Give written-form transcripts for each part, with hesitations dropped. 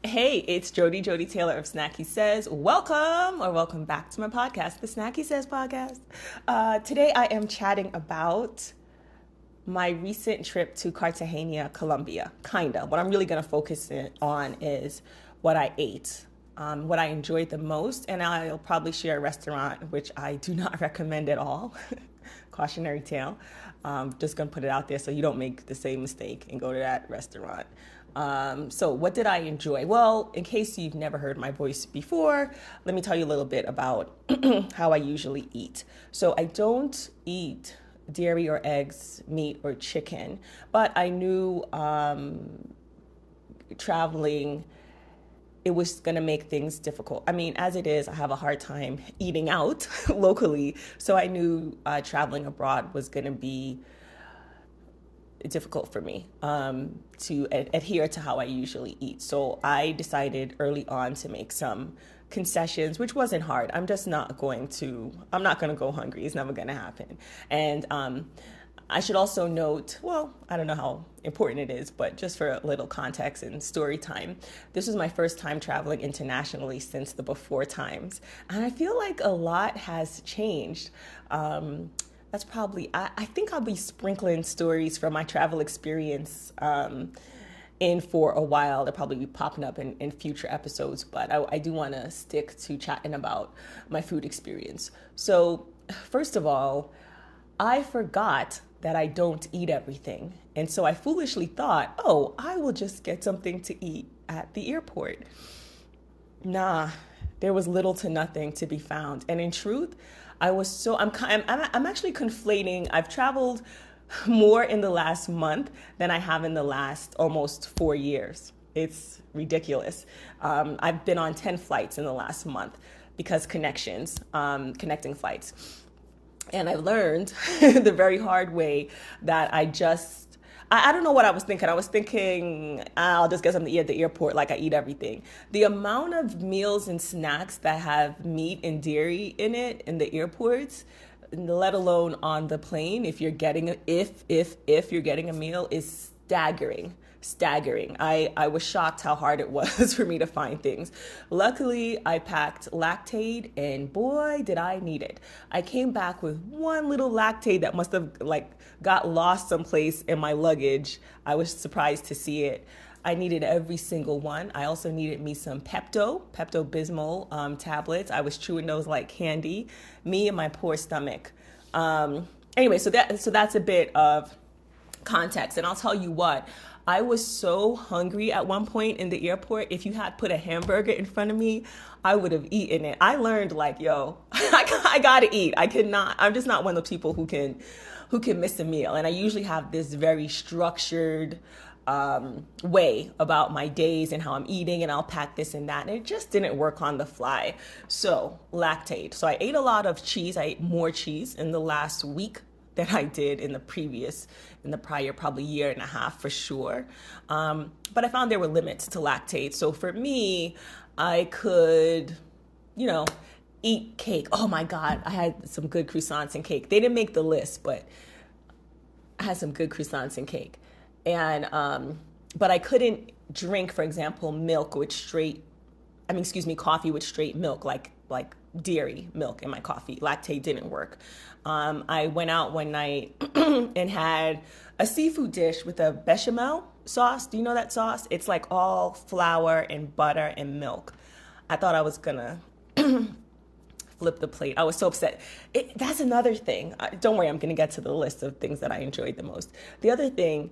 Hey, it's Joddie Taylor of SnackySays. Welcome back to my podcast, the SnackySays podcast. Today I am chatting about my recent trip to Cartagena, Colombia. Kinda. What I'm really going to focus on is what I ate, what I enjoyed the most, and I'll probably share a restaurant which I do not recommend at all. Cautionary tale. Just gonna put it out there so you don't make the same mistake and go to that restaurant. So what did I enjoy? Well, in case you've never heard my voice before, let me tell you a little bit about how I usually eat. So I don't eat dairy or eggs, meat or chicken, but I knew traveling it was going to make things difficult. I mean, as it is, I have a hard time eating out locally. So I knew traveling abroad was going to be difficult for me to adhere to how I usually eat. So I decided early on to make some concessions, which wasn't hard. I'm not going to go hungry. It's never going to happen. And I should also note, well, I don't know how important it is, but just for a little context and story time, this was my first time traveling internationally since the before times. And I feel like a lot has changed. That's probably, I think I'll be sprinkling stories from my travel experience in for a while. They'll probably be popping up in future episodes, but I do want to stick to chatting about my food experience. So, first of all, I forgot that I don't eat everything. And so I foolishly thought, oh, I will just get something to eat at the airport. Nah, there was little to nothing to be found. And in truth, I'm actually conflating. I've traveled more in the last month than I have in the last almost 4 years. It's ridiculous. I've been on 10 flights in the last month because connecting flights. And I learned the very hard way that I don't know what I was thinking. I was thinking, I'll just get something to eat at the airport like I eat everything. The amount of meals and snacks that have meat and dairy in it in the airports, let alone on the plane, if you're getting if you're getting a meal, is staggering. I was shocked how hard it was for me to find things. Luckily, I packed Lactaid, and boy, did I need it. I came back with one little Lactaid that must have got lost someplace in my luggage. I was surprised to see it. I needed every single one. I also needed me some Pepto-Bismol tablets. I was chewing those like candy. Me and my poor stomach. Anyway, so that's a bit of context, and I'll tell you what. I was so hungry at one point in the airport. If you had put a hamburger in front of me, I would have eaten it. I learned I gotta eat. I'm just not one of the people who can miss a meal. And I usually have this very structured way about my days and how I'm eating, and I'll pack this and that. And it just didn't work on the fly. So Lactaid. So I ate a lot of cheese. I ate more cheese in the last week than I did in the prior probably year and a half for sure. But I found there were limits to Lactaid. So for me, I could, eat cake. Oh my God, I had some good croissants and cake. They didn't make the list, but I had some good croissants and cake. And, but I couldn't drink, for example, coffee with straight milk, like dairy milk in my coffee. Lactate didn't work. I went out one night and had a seafood dish with a bechamel sauce. Do you know that sauce? It's like all flour and butter and milk. I thought I was gonna flip the plate. I was so upset. That's another thing. Don't worry, I'm gonna get to the list of things that I enjoyed the most. The other thing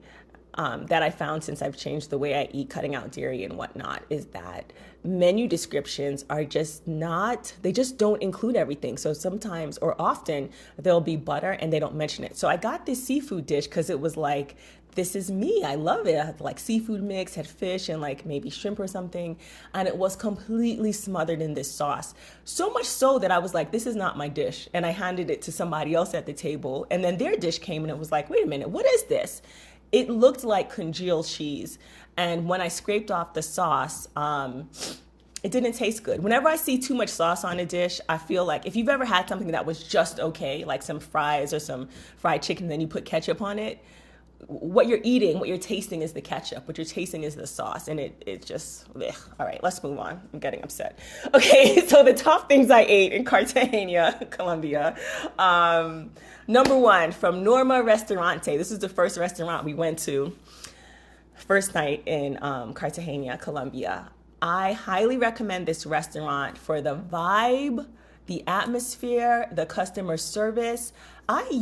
that I found since I've changed the way I eat, cutting out dairy and whatnot, is that menu descriptions they just don't include everything. So sometimes or often there'll be butter and they don't mention it. So I got this seafood dish because it was like, this is me. I love it. I had like seafood mix, had fish and like maybe shrimp or something. And it was completely smothered in this sauce. So much so that I was like, this is not my dish. And I handed it to somebody else at the table. And then their dish came and it was like, wait a minute, what is this? It looked like congealed cheese. And when I scraped off the sauce, it didn't taste good. Whenever I see too much sauce on a dish, I feel like if you've ever had something that was just okay, like some fries or some fried chicken, then you put ketchup on it, what you're eating, what you're tasting is the ketchup. What you're tasting is the sauce. And it just, ugh. All right, let's move on. I'm getting upset. Okay, so the top things I ate in Cartagena, Colombia. Number one, from Norma Restaurante. This is the first restaurant we went to, first night in Cartagena, Colombia. I highly recommend this restaurant for the vibe, the atmosphere, the customer service. I would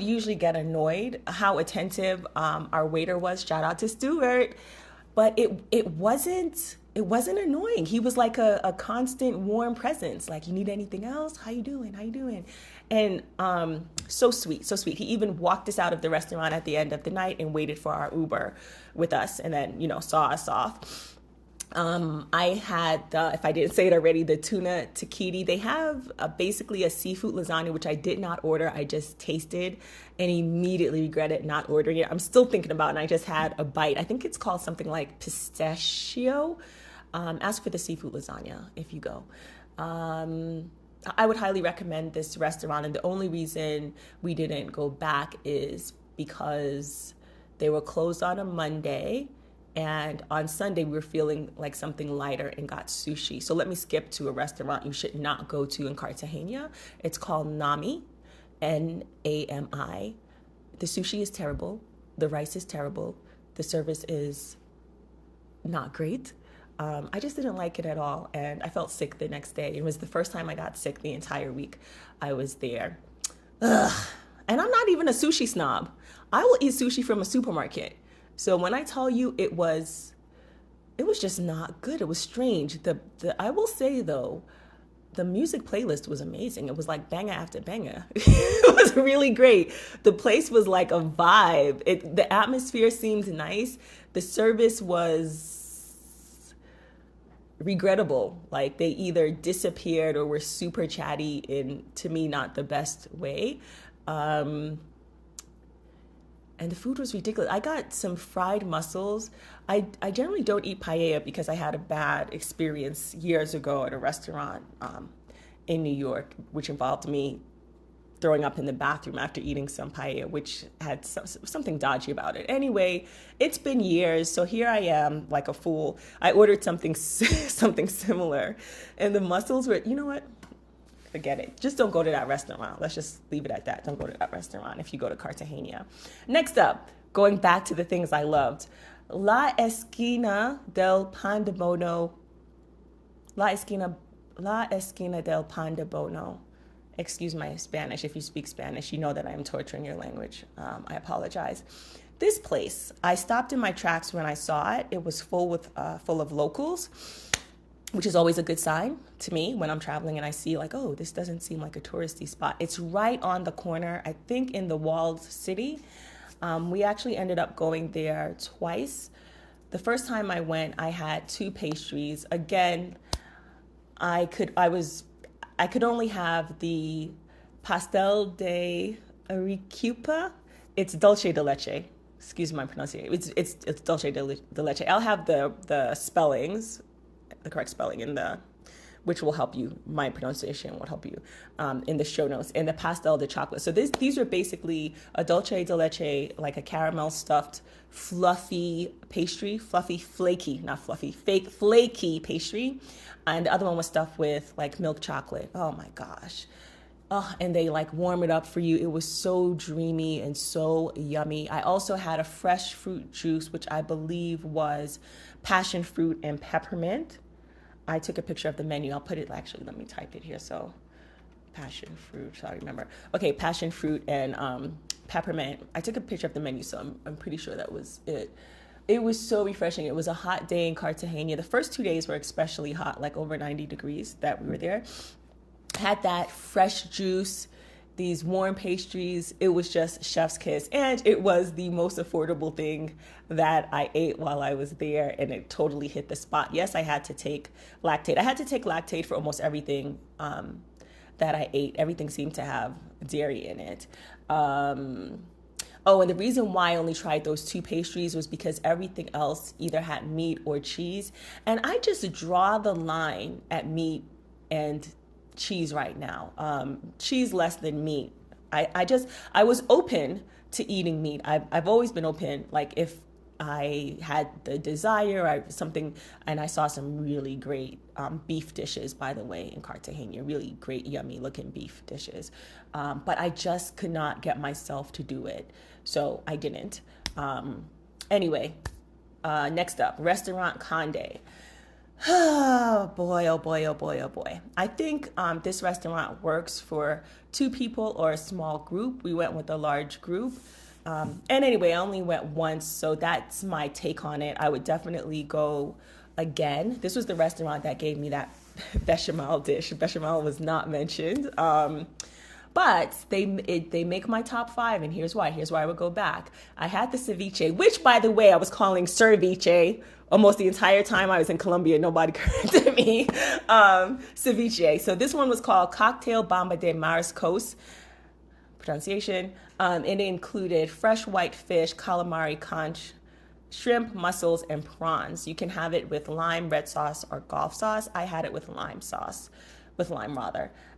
usually get annoyed how attentive our waiter was. Shout out to Stuart. But it wasn't annoying. He was like a constant warm presence. Like, you need anything else? How you doing? How you doing? And so sweet, so sweet. He even walked us out of the restaurant at the end of the night and waited for our Uber with us, and then, saw us off. I had, if I didn't say it already, the tuna tikiti. They have basically a seafood lasagna, which I did not order. I just tasted and immediately regretted not ordering it. I'm still thinking about it, and I just had a bite. I think it's called something like pistachio. Ask for the seafood lasagna if you go. I would highly recommend this restaurant, and the only reason we didn't go back is because they were closed on a Monday. And on Sunday, we were feeling like something lighter and got sushi. So let me skip to a restaurant you should not go to in Cartagena. It's called Nami, Nami. The sushi is terrible. The rice is terrible. The service is not great. I just didn't like it at all. And I felt sick the next day. It was the first time I got sick the entire week I was there. Ugh. And I'm not even a sushi snob. I will eat sushi from a supermarket. So when I tell you it was just not good. It was strange. I will say though, the music playlist was amazing. It was like banger after banger. It was really great. The place was like a vibe. The atmosphere seemed nice. The service was regrettable. Like, they either disappeared or were super chatty in, to me, not the best way. And the food was ridiculous. I got some fried mussels. I generally don't eat paella because I had a bad experience years ago at a restaurant in New York, which involved me throwing up in the bathroom after eating some paella, which had something dodgy about it. Anyway, it's been years, so here I am like a fool. I ordered something similar, and the mussels were, you know what? Forget it. Just don't go to that restaurant. Let's just leave it at that. Don't go to that restaurant if you go to Cartagena. Next up, going back to the things I loved. La Esquina del Pan de Bono. La Esquina del Pan de Bono. Excuse my Spanish. If you speak Spanish, you know that I am torturing your language. I apologize. This place, I stopped in my tracks when I saw it. It was full of locals, which is always a good sign to me when I'm traveling and I see like, oh, this doesn't seem like a touristy spot. It's right on the corner, I think in the walled city. We actually ended up going there twice. The first time I went, I had 2 pastries. Again, I could only have the pastel de arequipa. It's dulce de leche. Excuse my pronunciation. It's dulce de leche. I'll have the spellings, the correct spelling which will help you. My pronunciation will help you in the show notes. And the pastel de chocolate. So these are basically a dulce de leche, like a caramel stuffed, fluffy pastry, flaky pastry. And the other one was stuffed with like milk chocolate. Oh my gosh. Oh, and they like warm it up for you. It was so dreamy and so yummy. I also had a fresh fruit juice, which I believe was passion fruit and peppermint. I took a picture of the menu. I'll put it, actually, let me type it here. So passion fruit, so I remember. Okay, passion fruit and peppermint. I took a picture of the menu, so I'm pretty sure that was it. It was so refreshing. It was a hot day in Cartagena. The first 2 days were especially hot, like over 90 degrees that we were there. Had that fresh juice, these warm pastries. It was just chef's kiss. And it was the most affordable thing that I ate while I was there. And it totally hit the spot. Yes, I had to take lactate. I had to take lactate for almost everything that I ate. Everything seemed to have dairy in it. And the reason why I only tried those 2 pastries was because everything else either had meat or cheese. And I just draw the line at meat and cheese right now. Cheese less than meat I was open to eating meat. I've always been open. Like if I had the desire or something, and I saw some really great beef dishes, by the way, in Cartagena, really great, yummy looking beef dishes. But I just could not get myself to do it. So I didn't. Anyway, next up, Restaurant Conde. Oh boy, oh boy, oh boy, oh boy. I think this restaurant works for 2 people or a small group. We went with a large group. And anyway, I only went once, so that's my take on it. I would definitely go again. This was the restaurant that gave me that bechamel dish. Bechamel was not mentioned. But they make my top 5, and here's why. Here's why I would go back. I had the ceviche, which, by the way, I was calling ceviche almost the entire time I was in Colombia. Nobody corrected me. Ceviche. So this one was called Cocktail Bamba de Mariscos. Pronunciation. It included fresh white fish, calamari, conch, shrimp, mussels, and prawns. You can have it with lime, red sauce, or golf sauce. I had it with lime,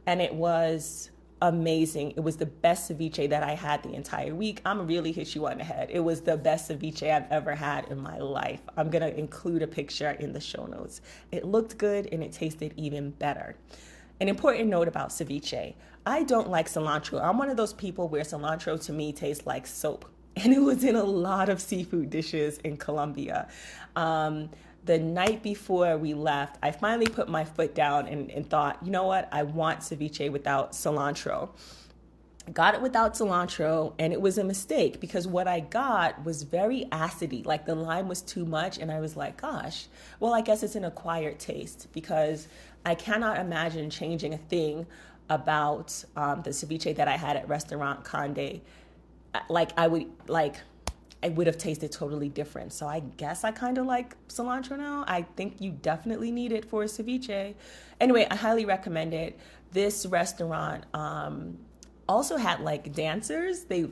and it was amazing. It was the best ceviche that I had the entire week. I'm gonna really hit you on the head. It was the best ceviche I've ever had in my life. I'm gonna include a picture in the show notes. It looked good and it tasted even better. An important note about ceviche: I don't like cilantro. I'm one of those people where cilantro to me tastes like soap. And it was in a lot of seafood dishes in Colombia. The night before we left, I finally put my foot down and thought, you know what? I want ceviche without cilantro. Got it without cilantro, and it was a mistake because what I got was very acidy. Like the lime was too much, and I was like, gosh, well, I guess it's an acquired taste because I cannot imagine changing a thing about the ceviche that I had at Restaurant Conde. I would have tasted totally different. So I guess I kind of like cilantro now. I think you definitely need it for a ceviche. Anyway, I highly recommend it. This restaurant also had like dancers. They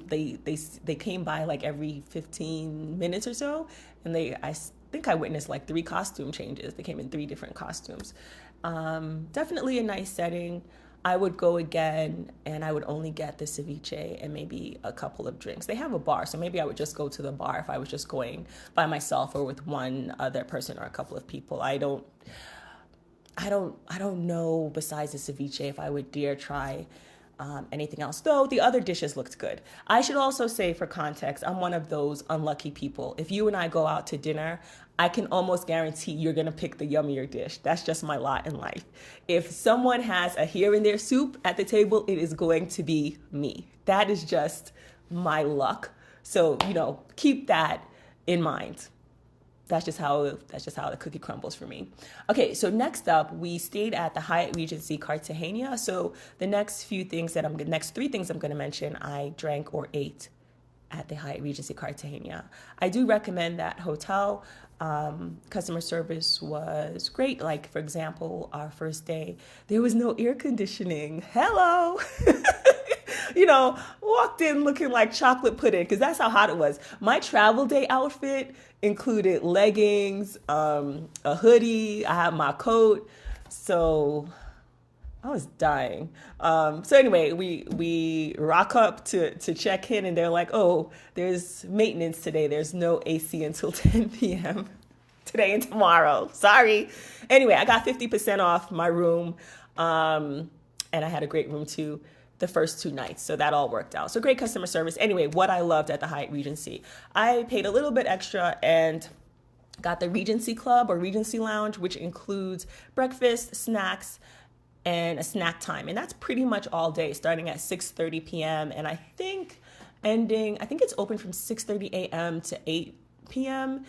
came by like every 15 minutes or so, and I think I witnessed like 3 costume changes. They came in 3 different costumes. Definitely a nice setting. I would go again, and I would only get the ceviche and maybe a couple of drinks. They have a bar, so maybe I would just go to the bar if I was just going by myself or with one other person or a couple of people. I don't know besides the ceviche if I would dare try anything else, though the other dishes looked good. I should also say, for context, I'm one of those unlucky people. If you and I go out to dinner, I can almost guarantee you're going to pick the yummier dish. That's just my lot in life. If someone has a here and there soup at the table, it is going to be me. That is just my luck. So, keep that in mind. That's just how the cookie crumbles for me. Okay, so next up, we stayed at the Hyatt Regency Cartagena. So the next 3 things I'm going to mention, I drank or ate at the Hyatt Regency Cartagena. I do recommend that hotel. Customer service was great. Like, for example, our first day, there was no air conditioning. Hello. Walked in looking like chocolate pudding because that's how hot it was. My travel day outfit included leggings, a hoodie. I had my coat. So I was dying. So anyway, we rock up to check in, and they're like, oh, there's maintenance today. There's no AC until 10 p.m. today and tomorrow. Sorry. Anyway, I got 50% off my room, and I had a great room too the first 2 nights. So that all worked out. So great customer service. Anyway, what I loved at the Hyatt Regency, I paid a little bit extra and got the Regency Club or Regency Lounge, which includes breakfast, snacks, and a snack time. And that's pretty much all day, starting at 6:30 p.m. And I think it's open from 6:30 a.m. to 8 p.m.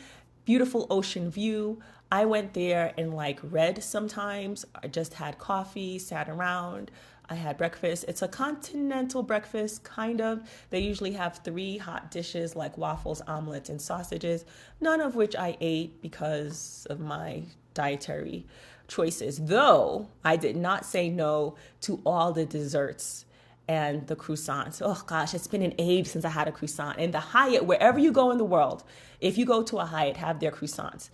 Beautiful ocean view. I went there and read sometimes. I just had coffee, sat around. I had breakfast. It's a continental breakfast, kind of. They usually have 3 hot dishes like waffles, omelets, and sausages, none of which I ate because of my dietary choices. Though I did not say no to all the desserts and the croissants. Oh gosh, it's been an age since I had a croissant. And the Hyatt, wherever you go in the world, if you go to a Hyatt, have their croissants.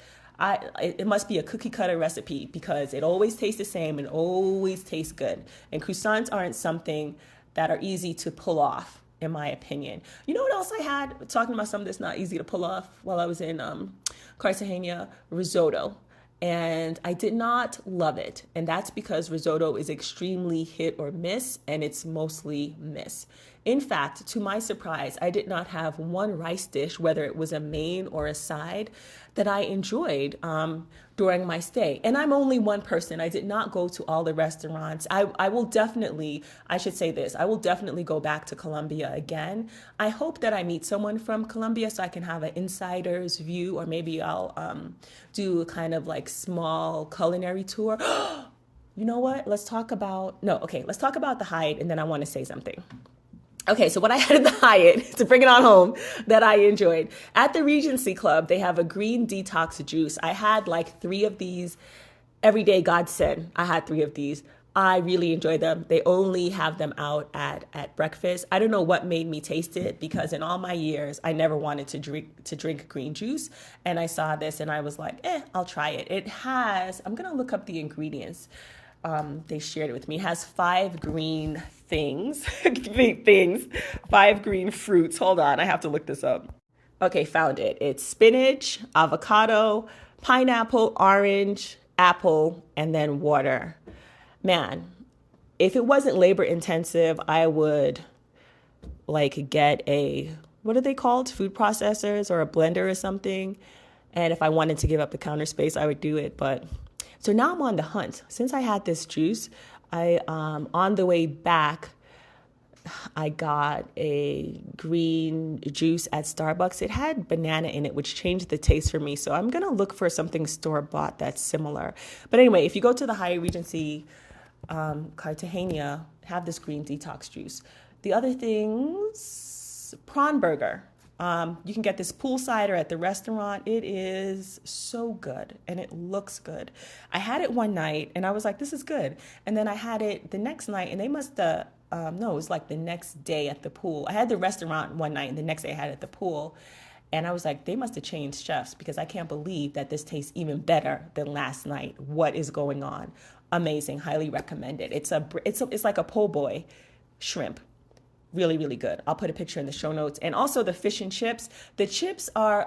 It must be a cookie cutter recipe because it always tastes the same and always tastes good. And croissants aren't something that are easy to pull off, in my opinion. You know what else I had? Talking about something that's not easy to pull off while I was in Cartagena, risotto. And I did not love it. And that's because risotto is extremely hit or miss, and it's mostly miss. In fact, to my surprise, I did not have one rice dish, whether it was a main or a side, that I enjoyed during my stay. And I'm only one person. I did not go to all the restaurants. I will definitely, I should say this, I will definitely go back to Colombia again. I hope that I meet someone from Colombia so I can have an insider's view, or maybe I'll do a kind of like small culinary tour. You know what? Let's talk about the Hyatt, and then I want to say something. Okay, so what I had at the Hyatt, to bring it on home, that I enjoyed. At the Regency Club, they have a green detox juice. I had like 3 of these. Everyday godsend. I had 3 of these. I really enjoy them. They only have them out at breakfast. I don't know what made me taste it, because in all my years, I never wanted to drink green juice. And I saw this and I was like, I'll try it. It has, I'm going to look up the ingredients. They shared it with me. It has 5 green things, 5 green fruits. Hold on, I have to look this up. Okay, found it. It's spinach, avocado, pineapple, orange, apple, and then water. Man, if it wasn't labor intensive, I would like get what are they called? Food processors or a blender or something. And if I wanted to give up the counter space, I would do it. But so now I'm on the hunt. Since I had this juice, on the way back, I got a green juice at Starbucks. It had banana in it, which changed the taste for me. So I'm going to look for something store-bought that's similar. But anyway, if you go to the Hyatt Regency Cartagena, have this green detox juice. The other things, prawn burger. You can get this poolsider at the restaurant. It is so good and it looks good. I had it one night and I was like, this is good. And then I had it the next night and they must have, no, it was like the next day at the pool. I had the restaurant one night and the next day I had it at the pool. And I was like, they must have changed chefs, because I can't believe that this tastes even better than last night. What is going on? Amazing. Highly recommend it. It's like a po' boy shrimp. Really, really good. I'll put a picture in the show notes. And also the fish and chips. The chips are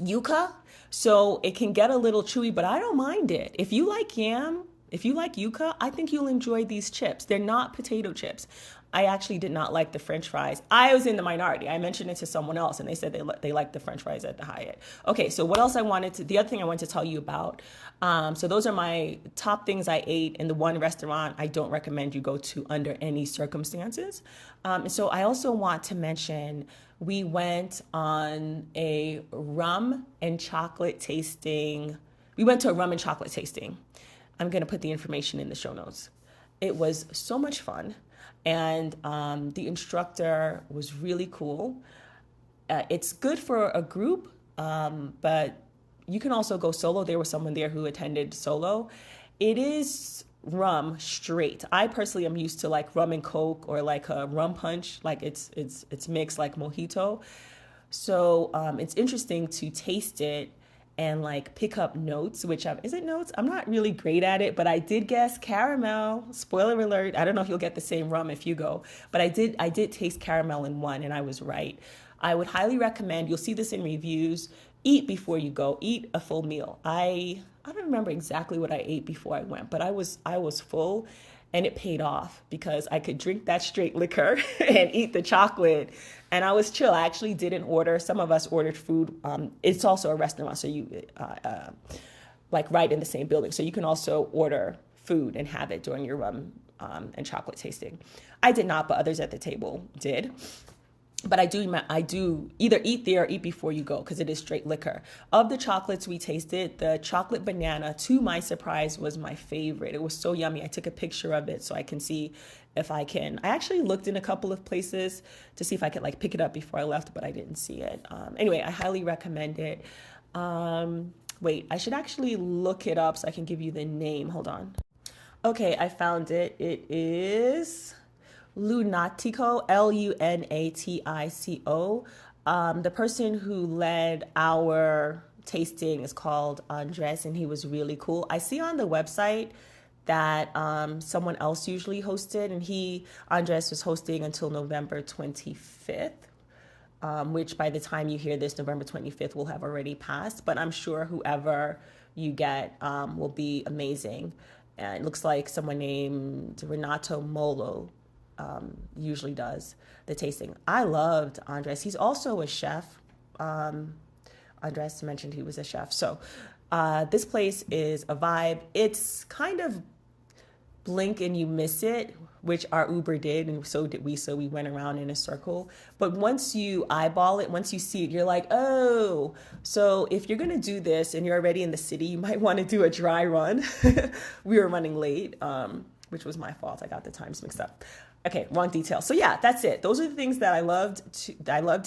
yuca, so it can get a little chewy, but I don't mind it. If you like yam, if you like yuca, I think you'll enjoy these chips. They're not potato chips. I actually did not like the French fries. I was in the minority. I mentioned it to someone else, and they said they liked the French fries at the Hyatt. Okay, so what else the other thing I wanted to tell you about. So those are my top things I ate in the one restaurant I don't recommend you go to under any circumstances. And so I also want to mention we went on a rum and chocolate tasting. We went to a rum and chocolate tasting. I'm going to put the information in the show notes. It was so much fun. And the instructor was really cool. It's good for a group, but you can also go solo. There was someone there who attended solo. It is rum straight. I personally am used to like rum and Coke or like a rum punch, like it's mixed like mojito. So it's interesting to taste it and like pick up notes, is it notes? I'm not really great at it, but I did guess caramel. Spoiler alert. I don't know if you'll get the same rum if you go, but I did taste caramel in one and I was right. I would highly recommend, you'll see this in reviews, eat before you go, eat a full meal. I don't remember exactly what I ate before I went, but I was full. And it paid off because I could drink that straight liquor and eat the chocolate. And I was chill. I actually didn't order. Some of us ordered food. It's also a restaurant, so you like right in the same building. So you can also order food and have it during your rum and chocolate tasting. I did not, but others at the table did. But I do either eat there or eat before you go because it is straight liquor. Of the chocolates we tasted, the chocolate banana, to my surprise, was my favorite. It was so yummy. I took a picture of it so I can see if I can. I actually looked in a couple of places to see if I could like pick it up before I left, but I didn't see it. Anyway, I highly recommend it. Wait, I should actually look it up so I can give you the name. Hold on. Okay, I found it. It is Lunatico, Lunatico. The person who led our tasting is called Andres, and he was really cool. I see on the website that someone else usually hosted, and Andres was hosting until November 25th. Which by the time you hear this, November 25th will have already passed. But I'm sure whoever you get will be amazing. And it looks like someone named Renato Molo usually does the tasting. I loved Andres. He's also a chef. Andres mentioned he was a chef. So this place is a vibe. It's kind of blink and you miss it, which our Uber did, and so did we. So we went around in a circle. But once you eyeball it, once you see it, you're like, oh. So if you're gonna do this and you're already in the city, you might want to do a dry run. We were running late, which was my fault. I got the times mixed up. Okay, wrong detail. So yeah, that's it. Those are the things that I loved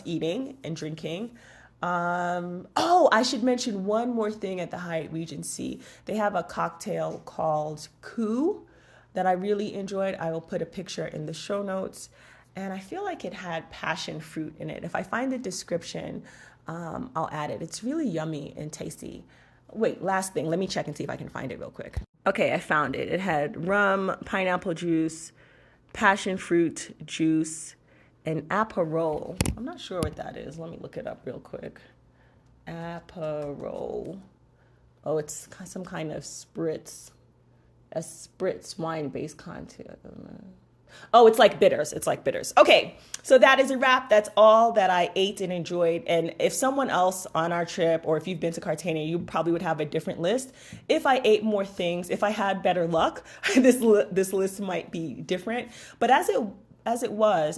eating and drinking. I should mention one more thing at the Hyatt Regency. They have a cocktail called Coup that I really enjoyed. I will put a picture in the show notes. And I feel like it had passion fruit in it. If I find the description, I'll add it. It's really yummy and tasty. Wait, last thing. Let me check and see if I can find it real quick. Okay, I found it. It had rum, pineapple juice, passion fruit juice, and Aperol. I'm not sure what that is. Let me look it up real quick. Aperol. Oh, it's some kind of spritz. A spritz wine-based content. Oh, it's like bitters. It's like bitters. Okay, so that is a wrap. That's all that I ate and enjoyed. And if someone else on our trip, or if you've been to Cartagena, you probably would have a different list. If I ate more things, if I had better luck, this list might be different. But as it was,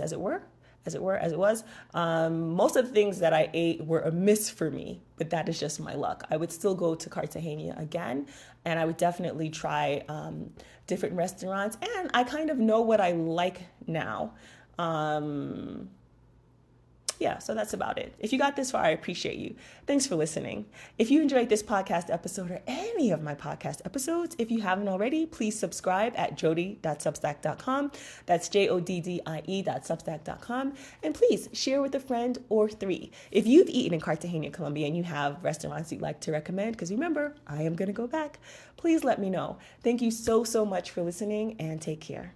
most of the things that I ate were a miss for me, but that is just my luck. I would still go to Cartagena again, and I would definitely try different restaurants, and I kind of know what I like now. Yeah, so that's about it. If you got this far, I appreciate you. Thanks for listening. If you enjoyed this podcast episode or any of my podcast episodes, if you haven't already, please subscribe at joddie.substack.com. That's joddie.substack.com. And please share with a friend or three. If you've eaten in Cartagena, Colombia, and you have restaurants you'd like to recommend, because remember, I am going to go back, please let me know. Thank you so much for listening, and take care.